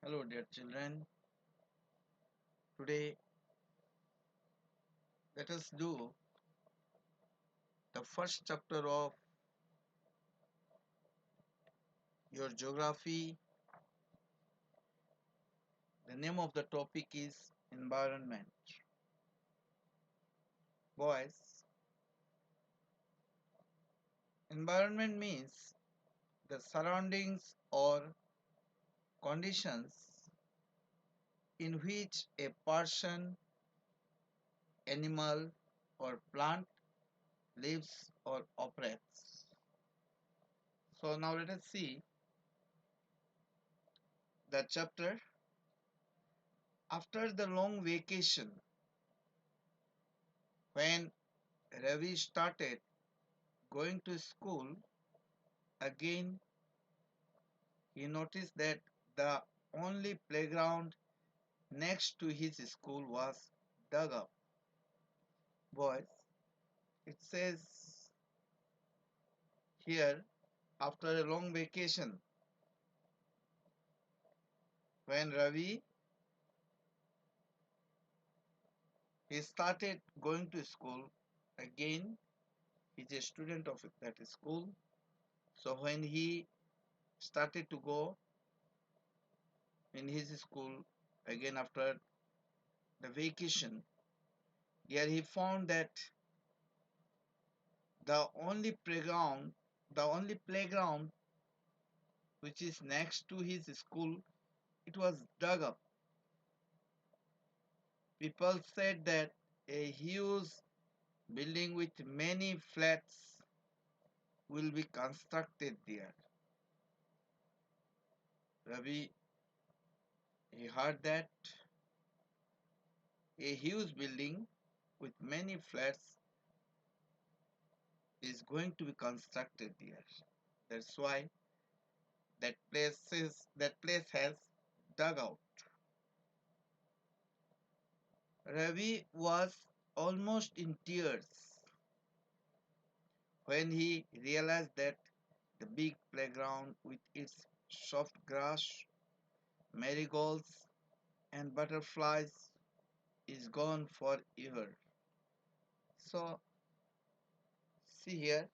Hello, dear children. Today, let us do the first chapter of your geography. The name of the topic is environment. Boys, environment means the surroundings or conditions in which a person, animal, or plant lives or operates. So, now let us see the chapter. After the long vacation, when Ravi started going to school, again he noticed that the only playground next to his school was dug up. Boys, it says here, after a long vacation, when Ravi he started going to school, again he's a student of that school. So when he started to go in his school again after the vacation, there he found that the only playground which is next to his school, it was dug up. People said that a huge building with many flats will be constructed there. Ravi, he heard that a huge building with many flats is going to be constructed there. That's why that place has dug out. Ravi was almost in tears when he realized that the big playground with its soft grass, marigolds, and butterflies is gone forever. So, see here,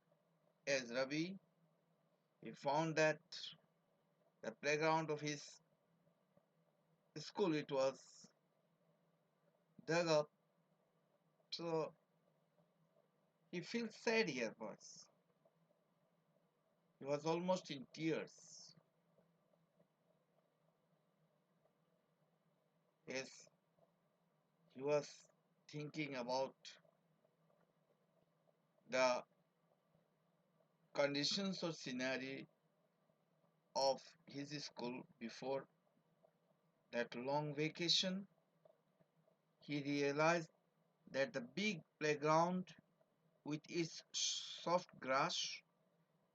as Ravi, he found that the playground of his school it was dug up. So he feels sad here, boys. He was almost in tears. Yes, he was thinking about the conditions or scenario of his school before that long vacation. He realized that the big playground with its soft grass,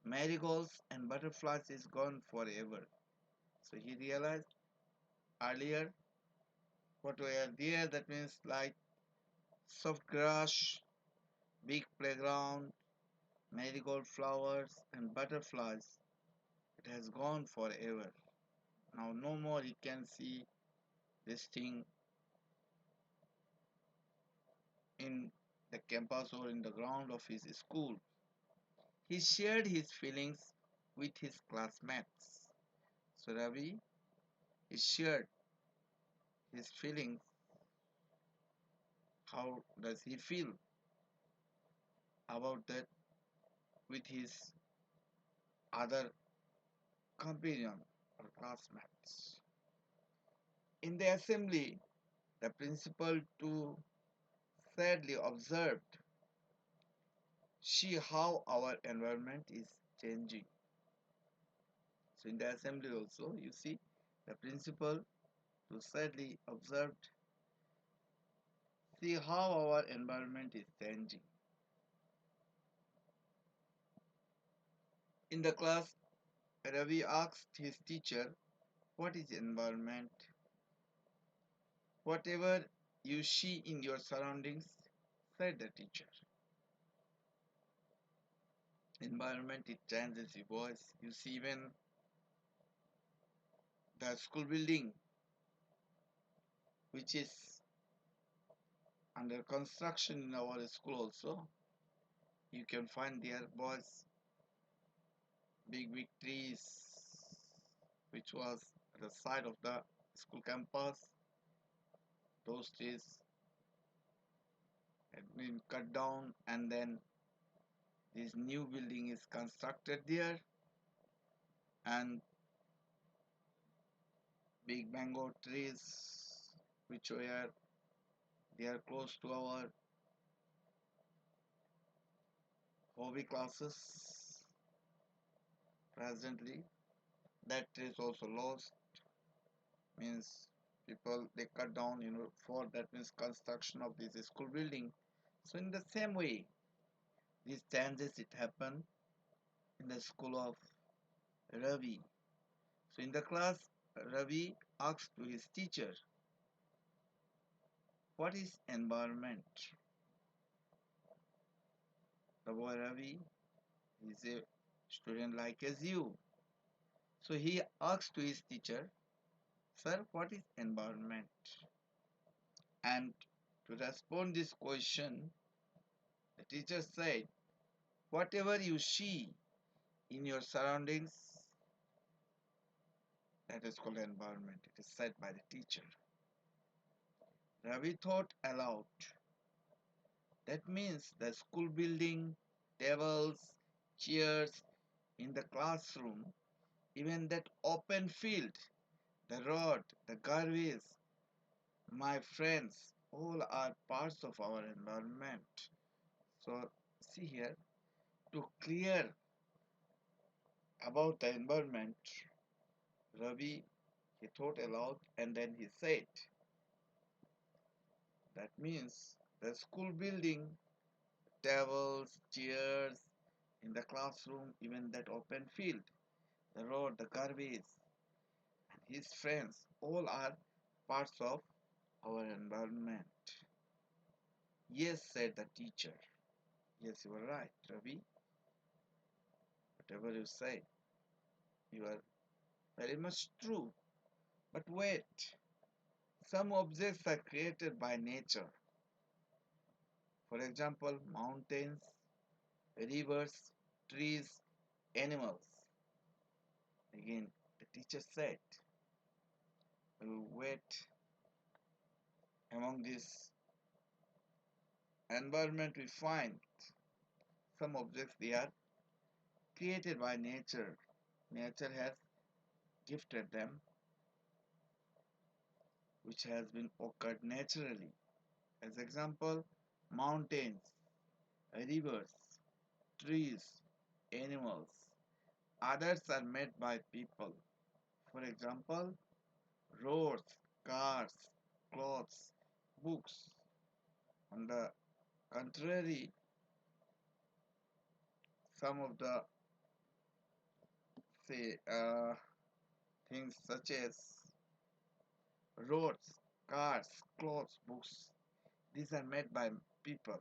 marigolds, and butterflies is gone forever. So he realized earlier what were there, that means like soft grass, big playground, marigold flowers, and butterflies. It has gone forever. Now no more he can see this thing in the campus or in the ground of his school. He shared his feelings with his classmates. So Ravi, he shared his feelings. How does he feel about that with his other companion or classmates? In the assembly, the principal too sadly observed, see how our environment is changing. So in the assembly also, you see the principal too sadly observed, see how our environment is changing. In the class, Ravi asked his teacher, what is environment? Whatever you see in your surroundings, said the teacher. Environment it changes you boys. You see when the school building which is under construction in our school also. You can find there, boys, big trees which was at the side of the school campus. Those trees had been cut down, and then this new building is constructed there, and big mango trees which were they are close to our hobby classes presently. That tree is also lost, means people they cut down, for that means construction of this school building. So in the same way, these changes it happen in the school of Ravi. So in the class, Ravi asks to his teacher, what is environment? The boy Ravi is a student like as you. So he asks to his teacher, sir, what is environment? And to respond this question, the teacher said, whatever you see in your surroundings, that is called environment. It is said by the teacher. Ravi thought aloud. That means the school building, tables, chairs in the classroom, even that open field, the road, the garbage, my friends, all are parts of our environment. So see here, to clear about the environment, Ravi he thought aloud and then he said, that means the school building, tables, chairs in the classroom, even that open field, the road, the garbage, and his friends, all are parts of our environment. Yes, said the teacher. Yes, you are right, Ravi. Whatever you say, you are very much true. But wait, some objects are created by nature. For example, mountains, rivers, trees, animals. Again, the teacher said, wait, among this environment we find some objects they are created by nature. Nature has gifted them, which has been occurred naturally. As example, mountains, rivers, trees, animals. Others are made by people. For example, roads, cars, clothes, books. On the contrary, some of the say things such as roads, cars, clothes, books, these are made by people.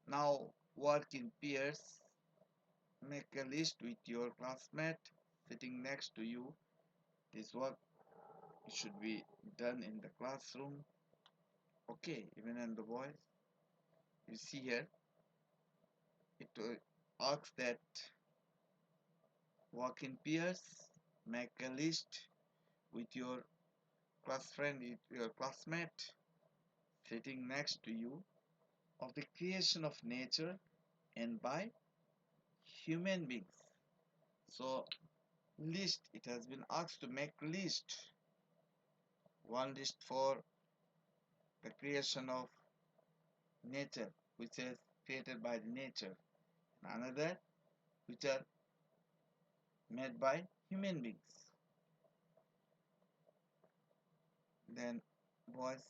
Now work in pairs. Make a list with your classmate sitting next to you. This work should be done in the classroom. Okay, even in the boys. You see here, it asks that work in pairs. Make a list with your class friend, with your classmate sitting next to you of the creation of nature and by human beings. So list, it has been asked to make list. One list for the creation of nature, which is created by the nature. Another which are made by human beings. Then boys,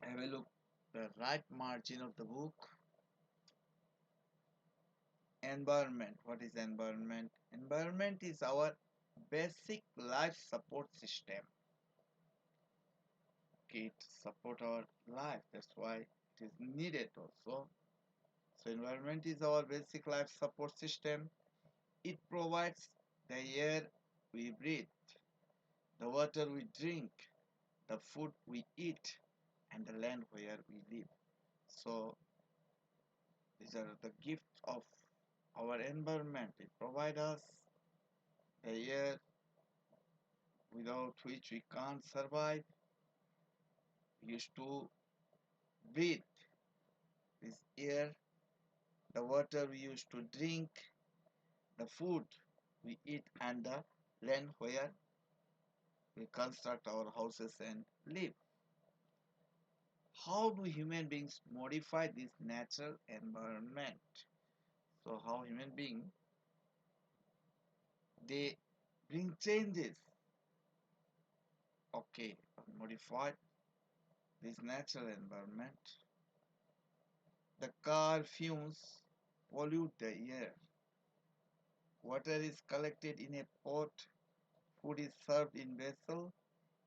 have a look the right margin of the book. Environment. What is environment? Environment is our basic life support system. Okay, to support our life. That's why it is needed also. So environment is our basic life support system. It provides the air we breathe, the water we drink, the food we eat, and the land where we live. So these are the gifts of our environment. It provides us the air without which we can't survive. We used to breathe this air, the water we used to drink, the food we eat, and the land where we construct our houses and live. How do human beings modify this natural environment? So how human beings they bring changes, okay, modify this natural environment. The car fumes pollute the air. Water is collected in a pot, food is served in vessel,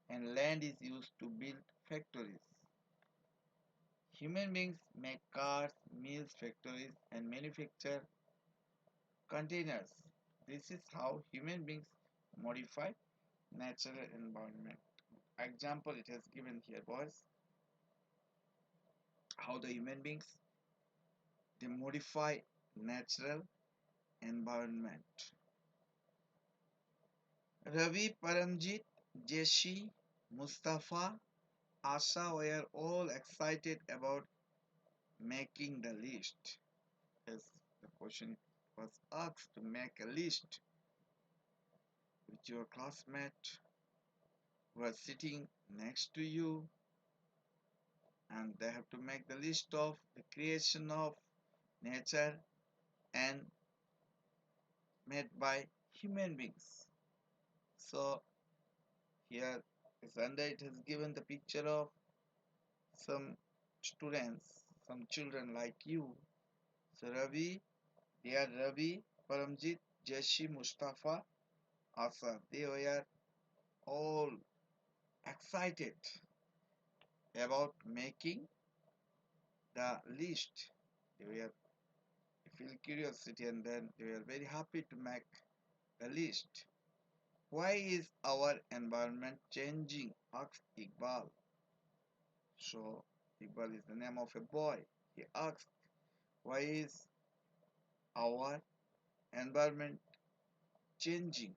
and land is used to build factories. Human beings make cars, mills, factories, and manufacture containers. This is how human beings modify natural environment. Example it has given here, boys. How the human beings they modify natural environment. Ravi, Paramjit, Jeshi, Mustafa, Asha were all excited about making the list. Yes, the question was asked to make a list with your classmate who are sitting next to you, and they have to make the list of the creation of nature and made by human beings. So here is under it has given the picture of some students, some children like you. So Ravi, they are Ravi, Paramjit, Jeshi, Mustafa, Asa. They were all excited about making the list. They were feel curiosity and then they were very happy to make the list. Why is our environment changing? Asked Iqbal. So Iqbal is the name of a boy. He asked, why is our environment changing?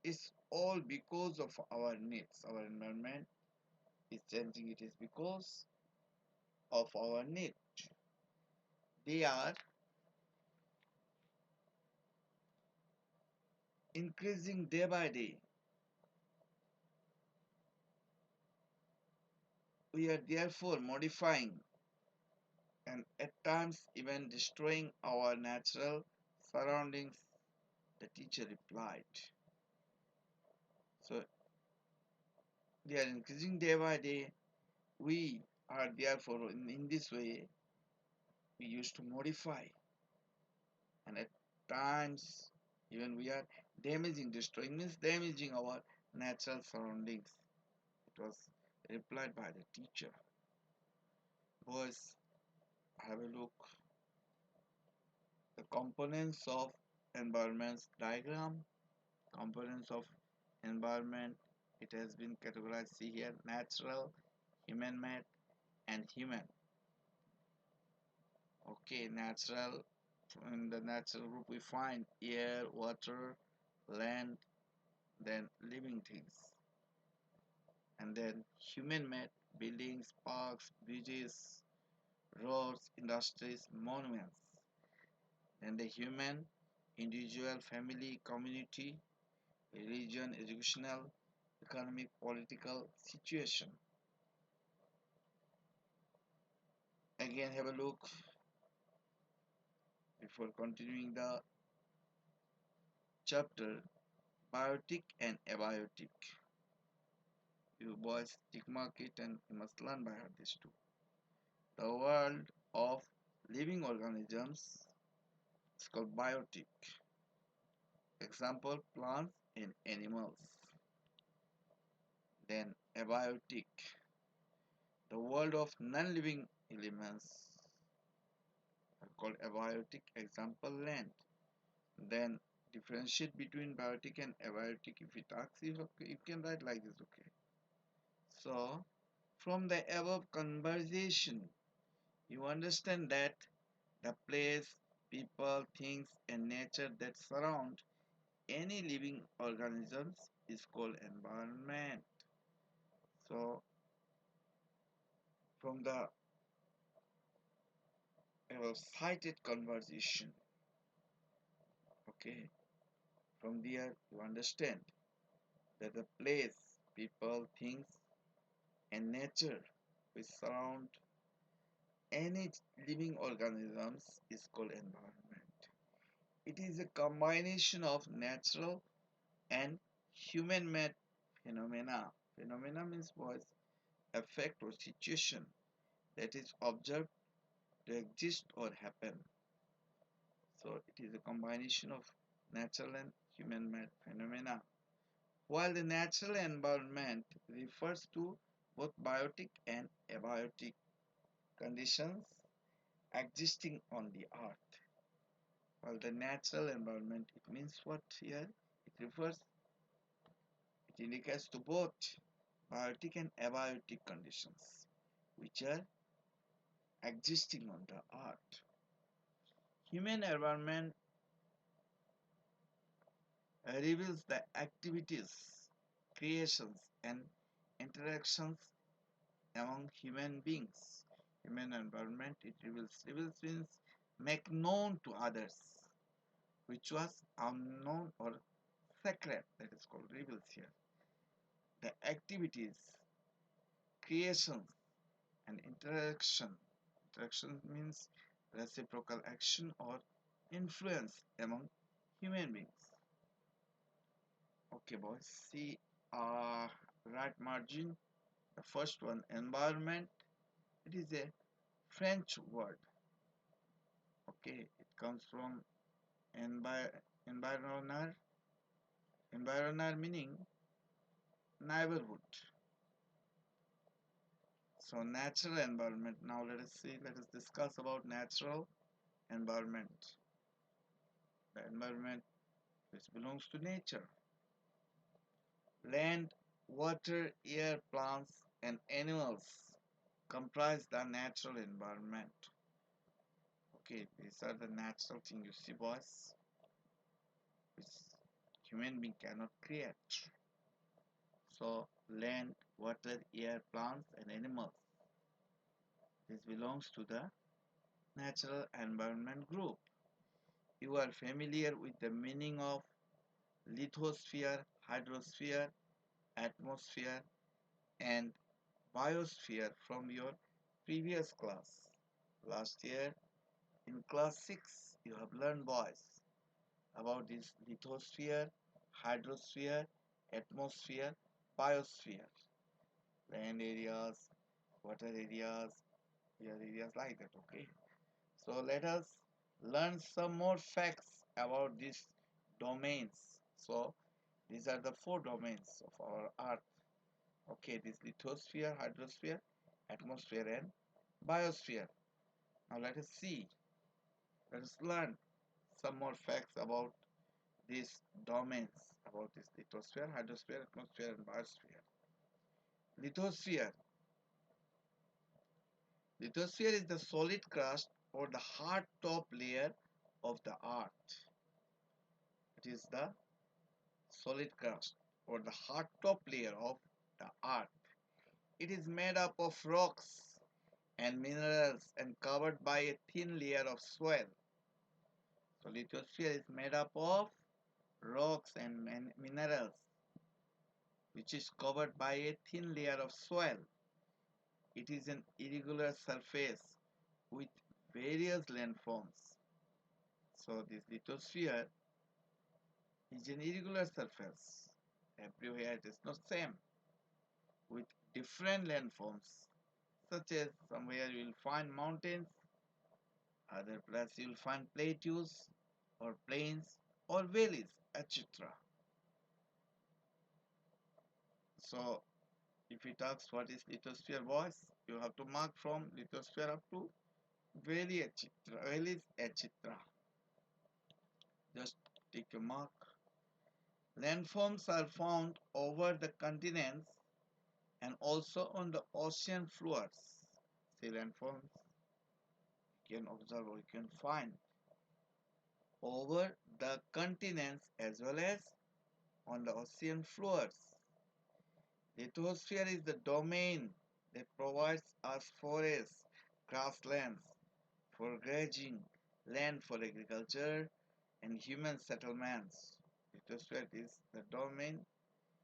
It's all because of our needs. Our environment is changing. It is because of our need. They are increasing day by day. We are therefore modifying and at times even destroying our natural surroundings, the teacher replied. So they are increasing day by day. We are therefore in this way we used to modify and at times even we are damaging, destroying means damaging our natural surroundings. It was replied by the teacher. Boys, have a look. The components of environments diagram. Components of environment. It has been categorized. See here: natural, human-made, and human. Okay, natural. In the natural group, we find air, water, land, then living things, and then human-made buildings, parks, bridges, roads, industries, monuments. Then the human, individual, family, community, religion, educational, economic, political situation. Again, have a look before continuing the chapter biotic and abiotic. You boys tick mark it and you must learn by heart these two. The world of living organisms is called biotic. Example plants and animals. Then abiotic. The world of non-living elements are called abiotic. Example land. Then differentiate between biotic and abiotic. If it asks you, okay, you can write like this, okay. So from the above conversation you understand that the place, people, things and nature that surround any living organisms is called environment. So from the above cited conversation, okay, from there you understand that the place, people, things and nature which surround any living organisms is called environment. It is a combination of natural and human-made phenomena. Phenomena means what? Effect or situation that is observed to exist or happen. So it is a combination of natural and human-made phenomena. While the natural environment refers to both biotic and abiotic conditions existing on the earth. While the natural environment, it means what here? It indicates to both biotic and abiotic conditions which are existing on the earth. Human environment reveals the activities, creations and interactions among human beings. Human environment, it reveals. Reveals means make known to others, which was unknown or secret, that is called reveals here. The activities, creations and interaction. Interaction means reciprocal action or influence among human beings. Okay, boys, see right margin. The first one, environment. It is a French word. Okay, it comes from environner. Environner meaning neighborhood. So natural environment. Now let us see. Let us discuss about natural environment. The environment which belongs to nature. Land, water, air, plants, and animals comprise the natural environment. Okay, these are the natural things you see, boys, which human being cannot create. So, land, water, air, plants, and animals. This belongs to the natural environment group. You are familiar with the meaning of lithosphere, hydrosphere, atmosphere, and biosphere from your previous class. Last year in class 6 you have learned, boys, about this lithosphere, hydrosphere, atmosphere, biosphere, land areas, water areas, air areas like that, okay? So let us learn some more facts about these domains. So these are the 4 domains of our earth. Okay, this lithosphere, hydrosphere, atmosphere and biosphere. Now let us see, let us learn some more facts about these domains, about this lithosphere, hydrosphere, atmosphere and biosphere. Lithosphere. Lithosphere is the solid crust or the hard top layer of the earth. It is the solid crust or the hard top layer of the earth. It is made up of rocks and minerals and covered by a thin layer of soil. So lithosphere is made up of rocks and minerals which is covered by a thin layer of soil. It is an irregular surface with various landforms. So this lithosphere is an irregular surface. Everywhere it is not same, with different landforms, such as somewhere you will find mountains, other places you will find plateaus or plains or valleys, etc. So if it asks what is lithosphere, boys, you have to mark from lithosphere up to valley, etc. Valleys, etc. Just take a mark. Landforms are found over the continents and also on the ocean floors. See landforms you can observe or you can find over the continents as well as on the ocean floors. Lithosphere is the domain that provides us forests, grasslands for grazing, land for agriculture, and human settlements. Lithosphere is the domain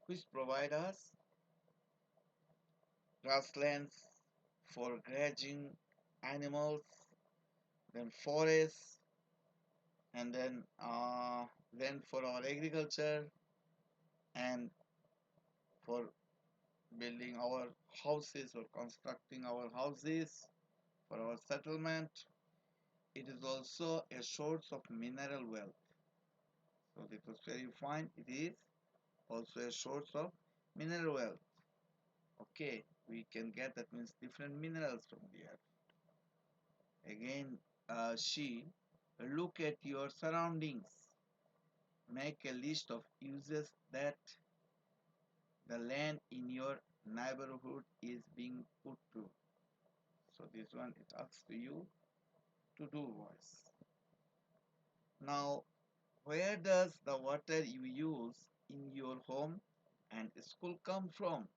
which provides us grasslands for grazing animals, then forests, and then land for our agriculture and for building our houses or constructing our houses for our settlement. It is also a source of mineral wealth. So this was where you find it is also a source of mineral wealth. Okay, we can get that means different minerals from the earth. Again, she look at your surroundings. Make a list of uses that the land in your neighborhood is being put to. So this one it asks to you to do voice. Now, where does the water you use in your home and school come from?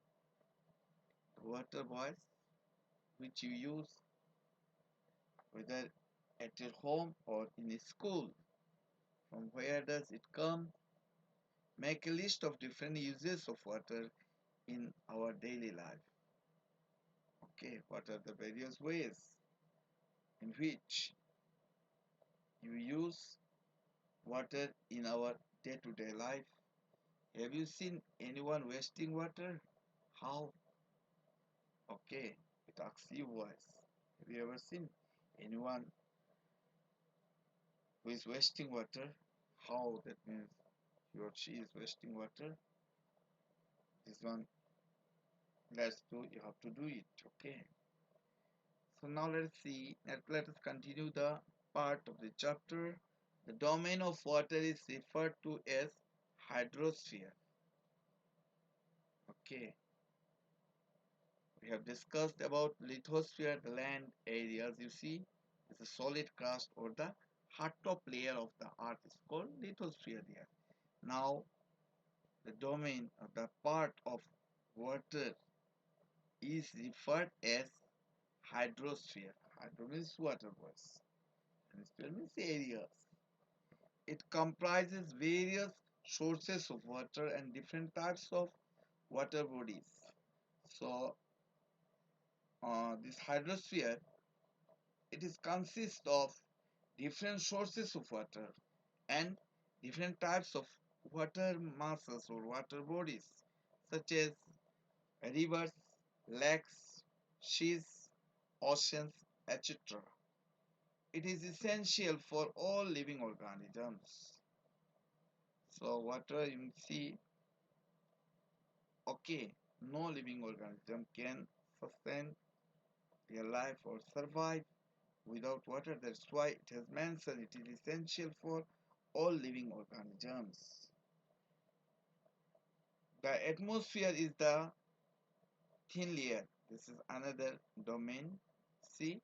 The water voice which you use whether at your home or in a school. From where does it come? Make a list of different uses of water in our daily life. Okay, what are the various ways in which you use water in our day-to-day life? Have you seen anyone wasting water? How? Okay, it asks you voice. Have you ever seen anyone who is wasting water? How? That means he or she is wasting water. This one, let's do. You have to do it. Okay. So now let's see. Let us continue the part of the chapter. The domain of water is referred to as hydrosphere. Okay. We have discussed about lithosphere, the land areas you see is a solid crust or the hard top layer of the earth is called lithosphere there. Now the domain of the part of water is referred as hydrosphere. Hydro means water voice and sphere means areas. It comprises various sources of water and different types of water bodies. So this hydrosphere it is consists of different sources of water and different types of water masses or water bodies such as rivers, lakes, seas, oceans, etc. It is essential for all living organisms. So water you see, okay, no living organism can sustain their life or survive without water. That's why it has mentioned it is essential for all living organisms. The atmosphere is the thin layer. This is another domain C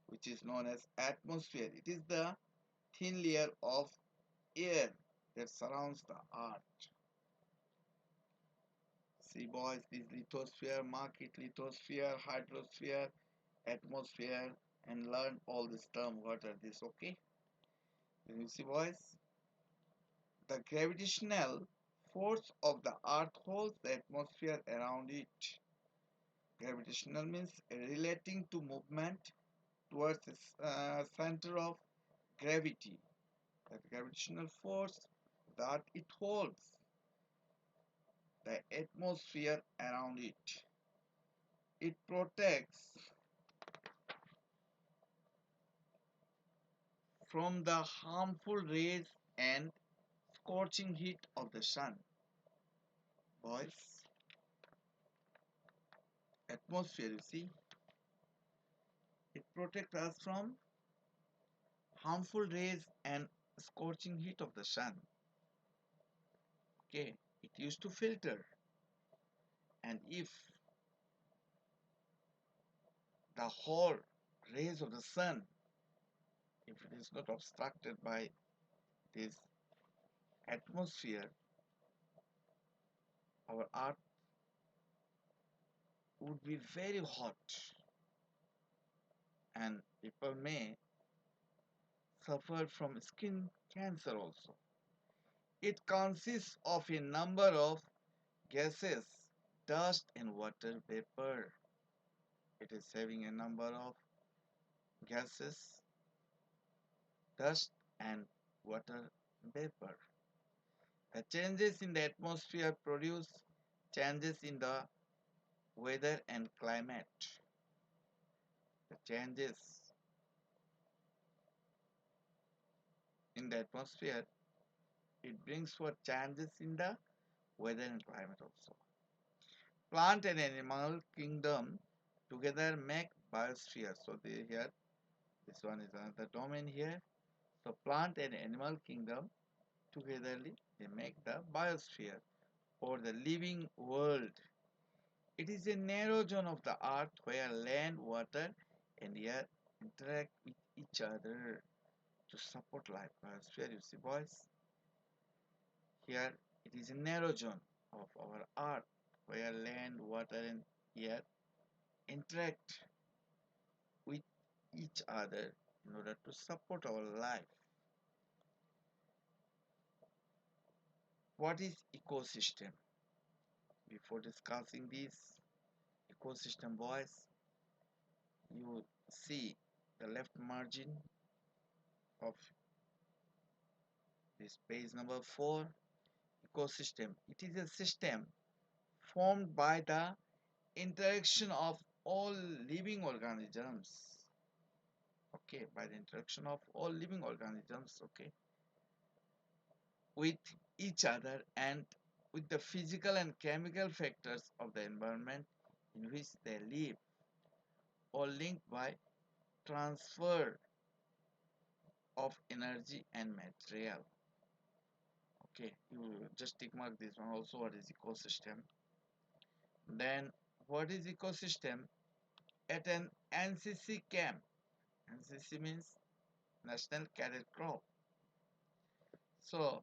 which is known as atmosphere. It is the thin layer of air that surrounds the earth. See boys, this lithosphere, mark it lithosphere, hydrosphere, atmosphere and learn all this term. What are these? Okay. Then you see boys, the gravitational force of the earth holds the atmosphere around it. Gravitational means relating to movement towards the center of gravity. The gravitational force that it holds the atmosphere around it. It protects from the harmful rays and scorching heat of the sun. Boys, atmosphere, you see, it protects us from harmful rays and scorching heat of the sun. Okay, it used to filter, and if the whole rays of the sun, if it is not obstructed by this atmosphere, our earth would be very hot, and people may suffer from skin cancer also. It consists of a number of gases, dust and water vapor. It is having a number of gases, dust and water vapor. The changes in the atmosphere produce changes in the weather and climate. The changes in the atmosphere, it brings for changes in the weather and climate also. Plant and animal kingdom together make biosphere. So here, this one is another domain here. So plant and animal kingdom togetherly they make the biosphere or the living world. It is a narrow zone of the earth where land, water, and air interact with each other to support life. Biosphere, you see, boys. Here it is a narrow zone of our earth where land, water, and air interact with each other in order to support our life. What is ecosystem? Before discussing this ecosystem, boys, you see the left margin of this page number 4, ecosystem. It is a system formed by the interaction of all living organisms. Okay, by the interaction of all living organisms, okay, with each other and with the physical and chemical factors of the environment in which they live, or linked by transfer of energy and material. Okay, you just tick mark this one also. What is ecosystem? Then what is ecosystem? At an NCC camp, NCC means National Cadet Corps. So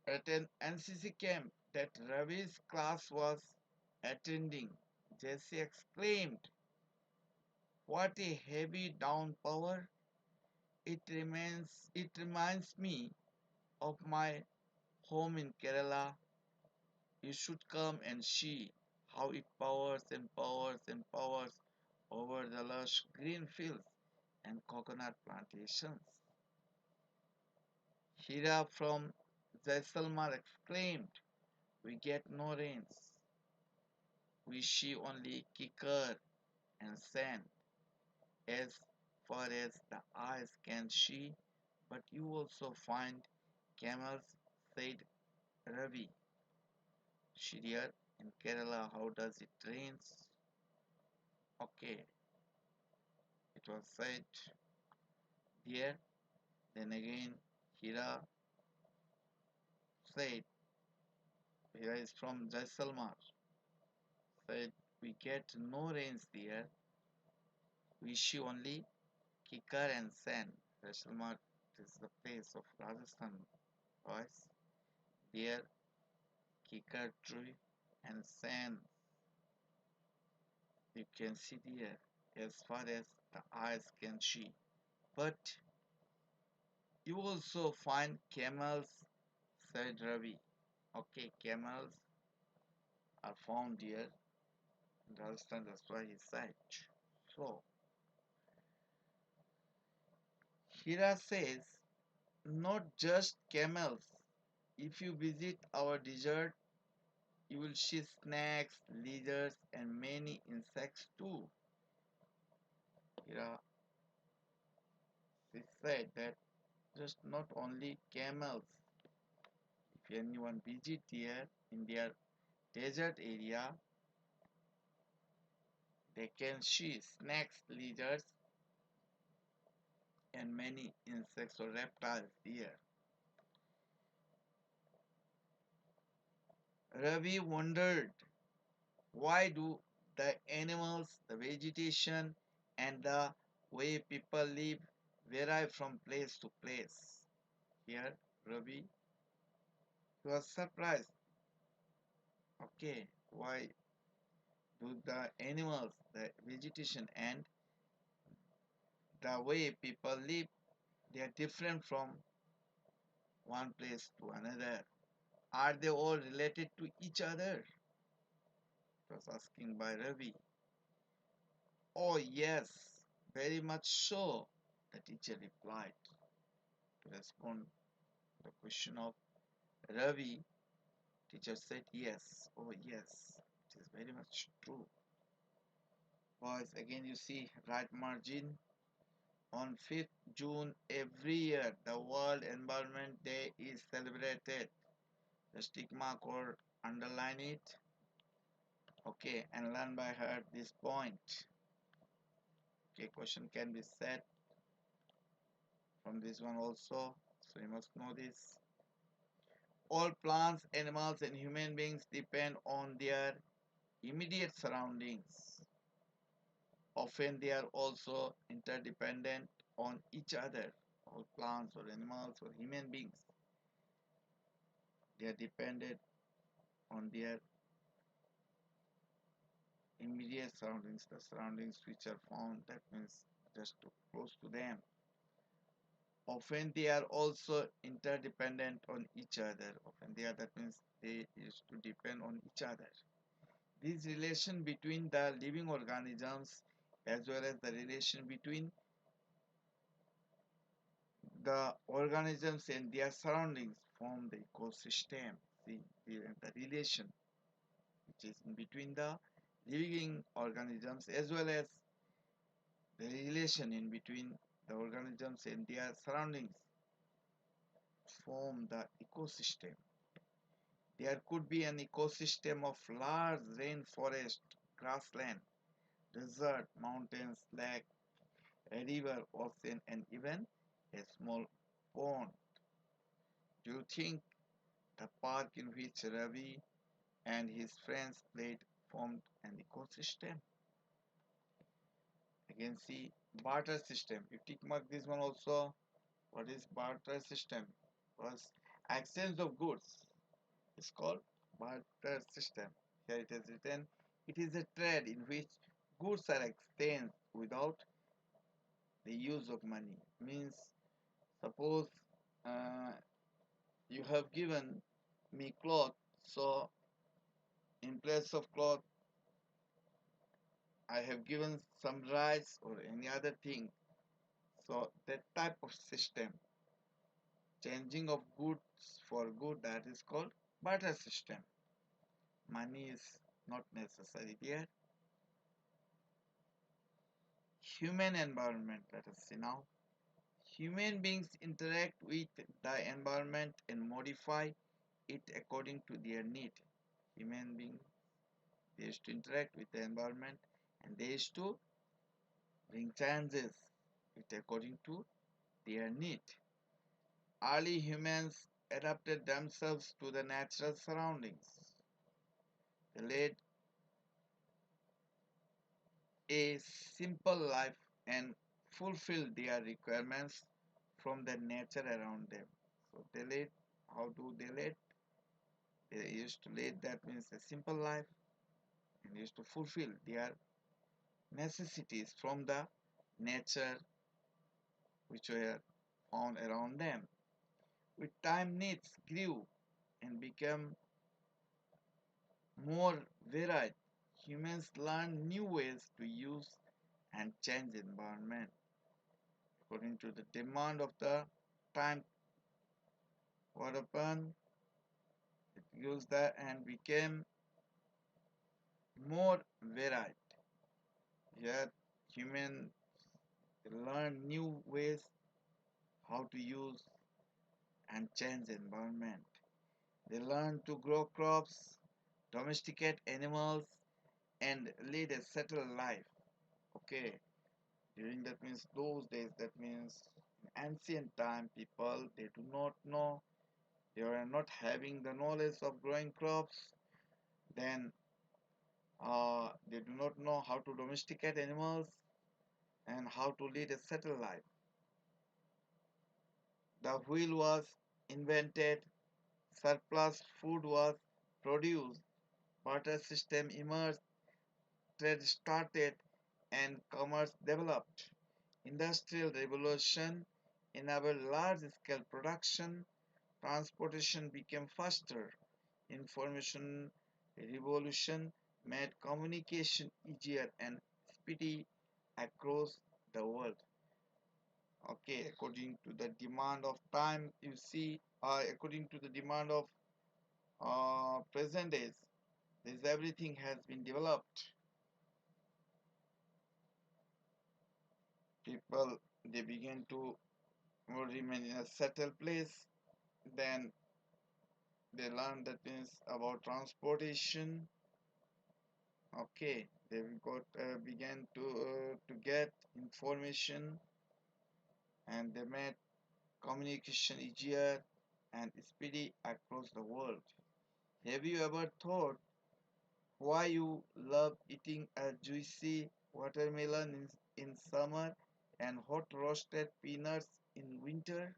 at an NCC camp that Ravi's class was attending, Jesse exclaimed, "What a heavy downpour! It reminds me of my home in Kerala. You should come and see how it powers and powers and powers over the lush green fields and coconut plantations." Hira from Jaisalmer exclaimed, "We get no rains. We see only kikar and sand as far as the eyes can see, but you also find camels," said Ravi. "Shiriyar, in Kerala, how does it rains?" Okay, it was said there. Then again, Hira said, Hira is from Jaisalmer, said, "We get no rains there. We see only kikar and sand." Jaisalmer is the place of Rajasthan, boys. There, kikar tree and sand you can see there as far as the eyes can see. But you also find camels, said Ravi. Okay, camels are found here in Rajasthan, that's why he said. So, Hira says, "Not just camels. If you visit our desert, you will see snakes, lizards, and many insects too." Hira said that just not only camels. If anyone visit here in their desert area, they can see snakes, lizards, and many insects or reptiles here. Ravi wondered, why do the animals, the vegetation, and the way people live vary from place to place? Here, Ravi was surprised. Okay, why do the animals, the vegetation, and the way people live, they are different from one place to another? Are they all related to each other? It was asking by Ravi. Oh yes, very much so, the teacher replied. To respond to the question of Ravi, teacher said yes. Oh yes, it is very much true. Boys, again you see right margin. On 5th June every year, the World Environment Day is celebrated. The stick mark or underline it. Okay, and learn by heart this point. Okay, question can be set from this one also. So you must know this. All plants, animals, and human beings depend on their immediate surroundings. Often they are also interdependent on each other. All plants or animals or human beings, they are dependent on their immediate surroundings, the surroundings which are found, that means just close to them. Often they are also interdependent on each other. Often they are, that means they used to depend on each other. This relation between the living organisms as well as the relation between the organisms and their surroundings form the ecosystem. See, the relation which is in between the living organisms as well as the relation in between the organisms and their surroundings form the ecosystem. There could be an ecosystem of large rainforest, grassland, desert, mountains, lake, a river, ocean, and even a small pond. Do you think the park in which Ravi and his friends played formed an ecosystem? Again, see barter system. You tick mark this one also. What is barter system? Was exchange of goods. It's called barter system. Here it is written. It is a trade in which goods are exchanged without the use of money. Means suppose uh, you have given me cloth, so in place of cloth I have given some rice or any other thing. So that type of system, changing of goods for good, that is called barter system. Money is not necessary here. Human environment, let us see now. Human beings interact with the environment and modify it according to their need. Human beings, they used to interact with the environment and they used to bring changes it according to their need. Early humans adapted themselves to the natural surroundings. They led a simple life and fulfilled their requirements from the nature around them. So they led, how do they lead? They used to lead, that means a simple life, and used to fulfill their necessities from the nature which were found around them. With time, needs grew and became more varied. Humans learned new ways to use and change the environment according to the demand of the time. What happened? It used that and became more varied. Yet humans learn new ways how to use and change the environment. They learn to grow crops, domesticate animals, and lead a settled life. Okay, during that means those days, that means Ancient time people, they do not know, they were not having the knowledge of growing crops, then they do not know how to domesticate animals and how to lead a settled life. The wheel was invented, surplus food was produced, barter system emerged, trade started, and commerce developed. Industrial revolution enabled large-scale production, transportation became faster, information revolution made communication easier and speedy across the world. Okay, according to the demand of time, you see, according to the demand of present days, this everything has been developed. People, they begin to remain in a settled place, then they learn that means about transportation. Okay, they got began to get information, and they made communication easier and speedy across the world. Have you ever thought why you love eating a juicy watermelon in summer and hot roasted peanuts in winter?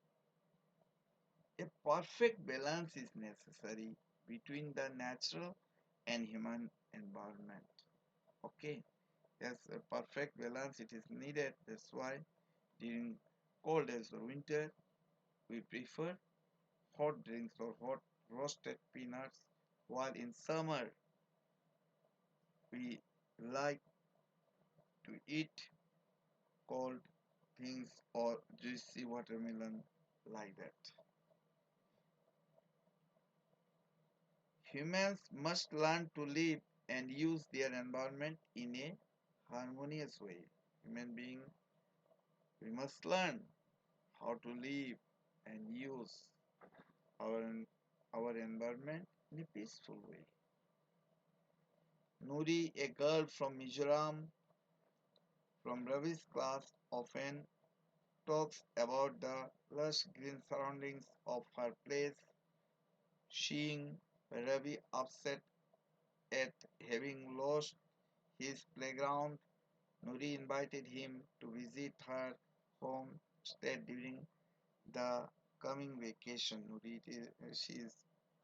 A perfect balance is necessary between the natural and human environment. Okay, yes, a perfect balance it is needed. That's why during cold days or winter we prefer hot drinks or hot roasted peanuts, while in summer we like to eat cold things or juicy watermelon like that. Humans must learn to live and use their environment in a harmonious way. Human being, we must learn how to live and use our, our environment in a peaceful way. Nuri, a girl from Mizoram, from Ravi's class, often talks about the lush green surroundings of her place. Seeing Ravi upset at having lost his playground, Nuri invited him to visit her homestead during the coming vacation. Nuri, she is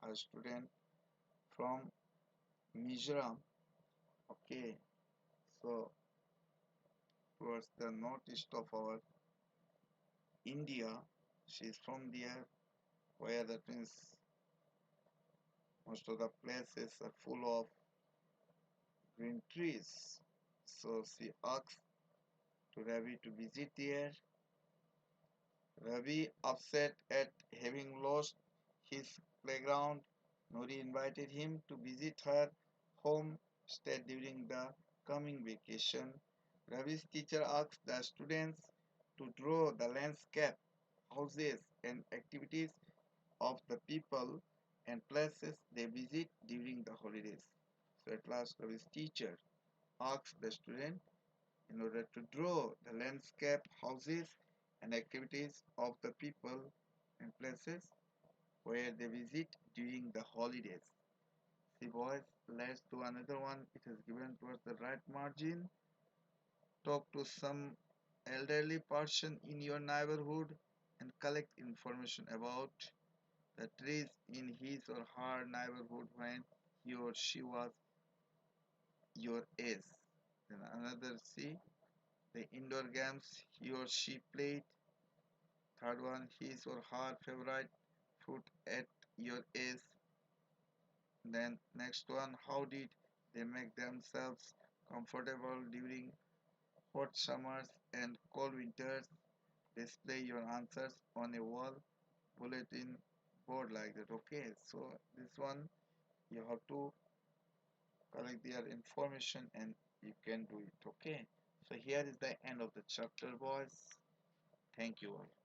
a student from Mizoram. Okay, so towards the northeast of our India, she is from there, where that means most of the places are full of green trees. So she asked to Ravi to visit there. Ravi, upset at having lost his playground, Nori invited him to visit her homestead during the coming vacation. Ravi's teacher asked the students to draw the landscape, houses, and activities of the people and places they visit during the holidays. So at last, Ravi's teacher asked the student in order to draw the landscape, houses, and activities of the people and places where they visit during the holidays. See boys, let's do another one. It is given towards the right margin. Talk to some elderly person in your neighborhood and collect information about the trees in his or her neighborhood when he or she was your age. Then another C, the indoor games he or she played. Third one, his or her favorite food at your age. Then next one, how did they make themselves comfortable during hot summers and cold winters? Display your answers on a wall bulletin board like that. Okay, so this one you have to collect their information and you can do it. Okay, so here is the end of the chapter, boys. Thank you all.